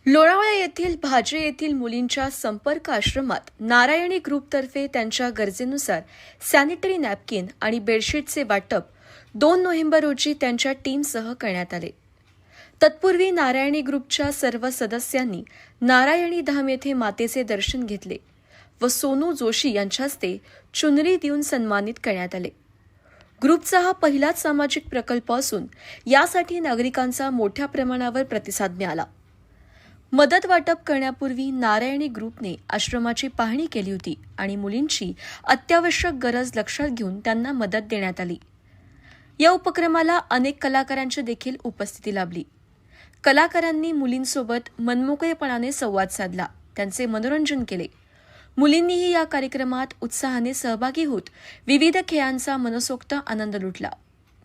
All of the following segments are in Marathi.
लोणावळा येथील भाजे येथील मुलींच्या संपर्क आश्रमात नारायणी ग्रुपतर्फे त्यांच्या गरजेनुसार सॅनिटरी नॅपकिन आणि बेडशीटचे वाटप 2 नोव्हेंबर रोजी त्यांच्या टीमसह करण्यात आले. तत्पूर्वी नारायणी ग्रुपच्या सर्व सदस्यांनी नारायणी धाम येथे मातेचे दर्शन घेतले व सोनू जोशी यांच्या हस्ते चुनरी देऊन सन्मानित करण्यात आले. ग्रुपचा हा पहिलाच सामाजिक प्रकल्प असून यासाठी नागरिकांचा मोठ्या प्रमाणावर प्रतिसाद मिळाला. मदत वाटप करण्यापूर्वी नारायणी ग्रुपने आश्रमाची पाहणी केली होती आणि मुलींची अत्यावश्यक गरज लक्षात घेऊन त्यांना मदत देण्यात आली. या उपक्रमाला अनेक कलाकारांची देखील उपस्थिती लाभली. कलाकारांनी मुलींसोबत मनमोकळेपणाने संवाद साधला, त्यांचे मनोरंजन केले. मुलींनीही या कार्यक्रमात उत्साहाने सहभागी होत विविध खेळांचा मनसोक्त आनंद लुटला.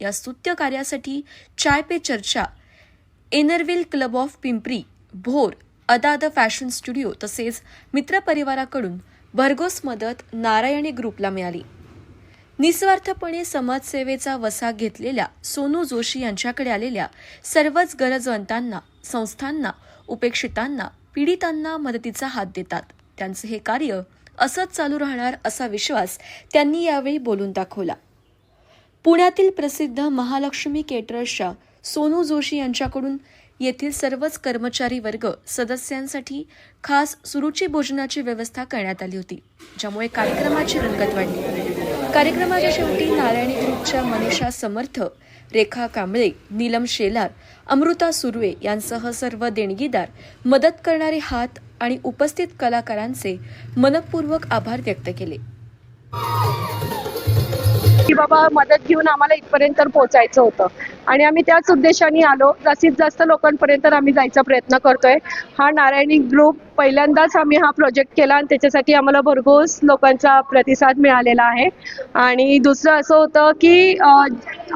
या स्तुत्य कार्यासाठी चाय पे चर्चा, एनरविल क्लब ऑफ पिंपरी, भोर, अदा द फॅशन स्टुडिओ तसेच मित्रपरिवाराकडून भरघोस मदत नारायणी ग्रुपला मिळाली. निस्वार्थपणे समाजसेवेचा वसा घेतलेल्या सोनू जोशी यांच्याकडे आलेल्या सर्वच गरजवंतांना, संस्थांना, उपेक्षितांना, पीडितांना मदतीचा हात देतात. त्यांचे हे कार्य असंच चालू राहणार असा विश्वास त्यांनी यावेळी बोलून दाखवला. पुण्यातील प्रसिद्ध महालक्ष्मी केटरर्सच्या सोनू जोशी यांच्याकडून येथील सर्वच कर्मचारी वर्ग सदस्यांसाठी खास सुरुची भोजनाची व्यवस्था करण्यात आली होती, ज्यामुळे कार्यक्रमाची रंगत वाढली. कार्यक्रमाच्या शेवटी नारायणी ग्रुपच्या मनीषा समर्थ, रेखा कांबळे, नीलम शेलार, अमृता सुर्वे यांसह सर्व देणगीदार, मदत करणारे हात आणि उपस्थित कलाकारांचे मनपूर्वक आभार व्यक्त केले. की बाबा मदत घेऊन आम्हाला इथपर्यंत पोहोचायचं होतं आणि आम्ही त्याच उद्देशाने आलो. जास्तीत जास्त लोकांपर्यंत आम्ही जायचा प्रयत्न करतोय. हा नारायणी ग्रुप पहिल्यांदाच आम्ही हा प्रोजेक्ट केला आणि त्याच्यासाठी आम्हाला भरघोस लोकांचा प्रतिसाद मिळालेला आहे. आणि दुसरं असं होतं की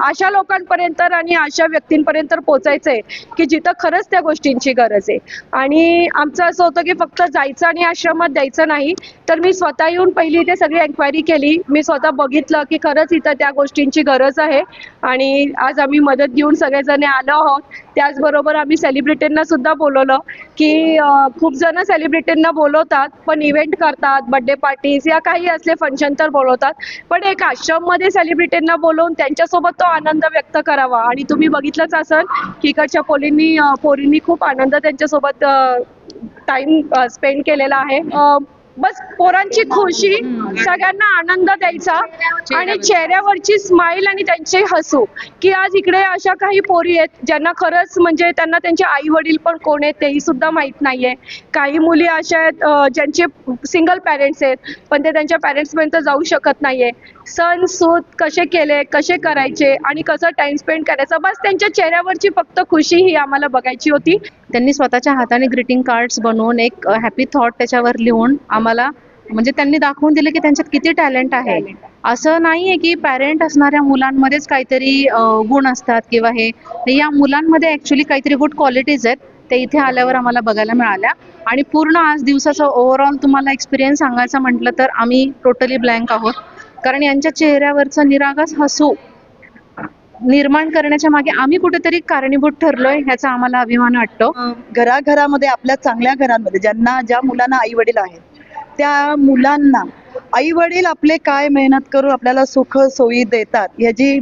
अशा लोकांपर्यंत आणि अशा व्यक्तींपर्यंत पोहोचायचंय की जिथं खरंच त्या गोष्टींची गरज आहे. आणि आमचं असं होतं की फक्त जायचं आणि आश्रमात द्यायचं नाही, तर मी स्वतः येऊन पहिली इथे सगळी एन्क्वायरी केली. मी स्वतः बघितलं की खरंच इथं त्या गोष्टींची गरज आहे आणि आज आम्ही मदत घेऊन सगळेजण आलो आहोत. त्याचबरोबर आम्ही सेलिब्रिटींना सुद्धा बोलवलं की खूप जण सेलिब्रिटींना बोलवतात, पण इव्हेंट करतात, बर्थडे पार्टीज या काही असले फंक्शन तर बोलवतात, पण एक आश्रममध्ये सेलिब्रिटींना बोलवून त्यांच्यासोबत तो आनंद व्यक्त करावा. आणि तुम्ही बघितलंच असेल की इकडच्या पोरींनी खूप आनंद त्यांच्यासोबत टाइम स्पेंड केलेला आहे. बस पोरांची खुशी, सगळ्यांना आनंद द्यायचा आणि चेहऱ्यावरची स्माइल आणि त्यांचे हसू, की आज इकडे अशा काही पोरी आहेत ज्यांना खरंच म्हणजे त्यांना त्यांचे आई वडील पण कोण आहेत तेही सुद्धा माहित नाहीये. काही मुली अशा आहेत ज्यांचे सिंगल पॅरेंट्स आहेत, पण ते त्यांच्या पॅरेंट्स पर्यंत जाऊ शकत नाहीये. सण सूद कसे केले, कसे करायचे आणि कसं टाइम स्पेंड करायचा, बस त्यांच्या चेहऱ्यावरची फक्त खुशी ही आम्हाला बघायची होती. त्यांनी स्वतःच्या हाताने ग्रीटिंग कार्ड्स बनवून एक हॅपी थॉट त्याच्यावर लिहून आम्हाला म्हणजे त्यांनी दाखवून दिले की त्यांच्यात किती टॅलेंट आहे. असं नाहीये की पॅरेंट असणाऱ्या मुलांमध्येच काहीतरी गुण असतात किंवा हे, या मुलांमध्ये ऍक्च्युली काहीतरी गुड क्वालिटीज आहेत, ते इथे आल्यावर आम्हाला बघायला मिळाल्या. आणि पूर्ण आज दिवसाचा ओव्हरऑल तुम्हाला एक्सपिरियन्स सांगायचं म्हटलं तर आम्ही टोटली ब्लँक आहोत, कारण यांच्या चेहऱ्यावरचं निरागस हसू निर्माण करण्याच्या मागे आम्ही कुठेतरी कारणीभूत ठरलोय ह्याचा आम्हाला अभिमान वाटतो. घराघरामध्ये, आपल्या चांगल्या घरांमध्ये ज्या मुलांना आई वडील आहेत, त्या मुलांना आई वडील आपले काय मेहनत करून आपल्याला सुख सोयी देतात ह्याची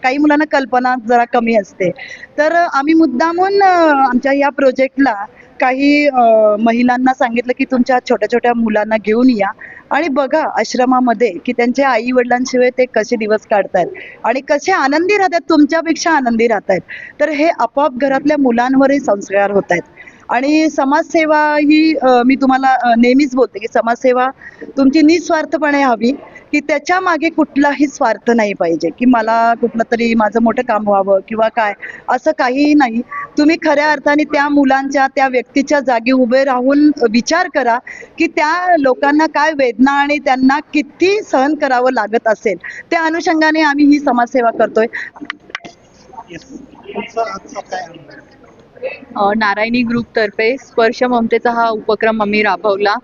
काही मुलांना कल्पना जरा कमी असते. तर आम्ही मुद्दामून आमच्या या प्रोजेक्टला काही महिलांना सांगितलं की तुमच्या छोट्या छोट्या मुलांना घेऊन या आणि बघा आश्रमामध्ये की त्यांच्या आई वडिलांशिवाय ते कसे दिवस काढतायत आणि कसे आनंदी राहतात, तुमच्यापेक्षा आनंदी राहतायत. तर हे आपोआप घरातल्या मुलांवरही संस्कार होत आहेत. आणि समाजसेवा ही मी तुम्हाला नेहमीच बोलते की समाजसेवा तुमची निस्वार्थपणे हवी, की त्याच्या मागे कुठलाही स्वार्थ नाही पाहिजे की मला कुठलं तरी माझं मोठं काम व्हावं किंवा काय, असं काहीही नाही. तुम्ही खऱ्या अर्थाने त्या मुलांच्या, त्या व्यक्तीच्या जागी उभे राहून विचार करा की त्या लोकांना काय वेदना आणि त्यांना किती सहन करावं लागत असेल. त्या अनुषंगाने आम्ही ही समाजसेवा करतोय. नारायणी ग्रुपतर्फे स्पर्श ममतेचा हा उपक्रम आम्ही राबवला.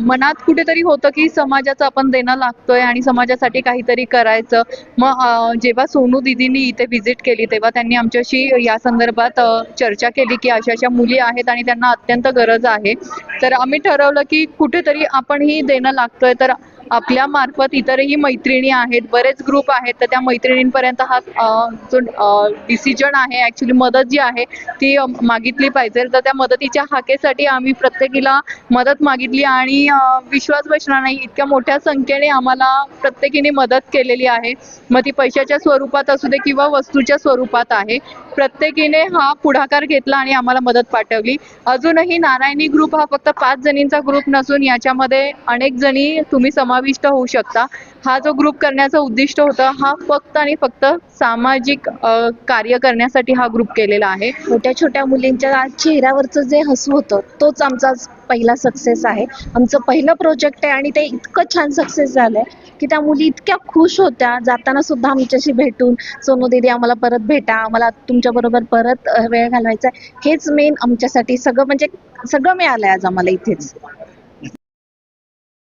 मनात कुठेतरी होतं की समाजाचं आपण देणं लागतोय आणि समाजासाठी काहीतरी करायचं. मग जेव्हा सोनू दीदींनी इथे व्हिजिट केली तेव्हा त्यांनी आमच्याशी या संदर्भात चर्चा केली की अशा अशा मुली आहेत आणि त्यांना अत्यंत गरज आहे. तर आम्ही ठरवलं की कुठेतरी आपणही देणं लागतोय, तर आपल्या मार्फत इतरही मैत्रिणी आहेत, बरेच ग्रुप आहेत, तर त्या मैत्रिणींपर्यंत हा जो डिसिजन आहे, ऍक्च्युली मदत जी आहे ती मागितली पाहिजे. तर त्या मदतीच्या हाकेसाठी आम्ही प्रत्येकीला मदत मागितली आणि विश्वास बसणार नाही, इतक्या मोठ्या संख्येने आम्हाला प्रत्येकीने मदत केलेली आहे. मग ती पैशाच्या स्वरूपात असू दे किंवा वस्तूच्या स्वरूपात आहे. प्रत्येकीने हा पुढाकार घेतला आणि आम्हाला मदत पाठवली. अजूनही नारायणी ग्रुप हा फक्त 5 जणींचा ग्रुप नसून याच्यामध्ये अनेक जणी तुम्ही समाविष्ट होऊ शकता. हा जो ग्रुप करण्याचं उद्दिष्ट होतं हा फक्त आणि फक्त सामाजिक कार्य करण्यासाठी हा ग्रुप केलेला आहे. छोट्या छोट्या मुलींच्या चेहऱ्यावरचं जे हसू होतं तोच आमचा पहिला सक्सेस आहे. आमचं पहिलं प्रोजेक्ट आहे आणि ते इतकं छान सक्सेस झालंय की त्या मुली इतक्या खुश होत्या. जाताना सुद्धा आमच्याशी भेटून सोनू दीदी आम्हाला परत भेटा, आम्हाला तुमच्या बरोबर परत वेळ घालवायचा. हेच मेन आमच्यासाठी सगळं, म्हणजे सगळं मिळालंय आज आम्हाला इथेच.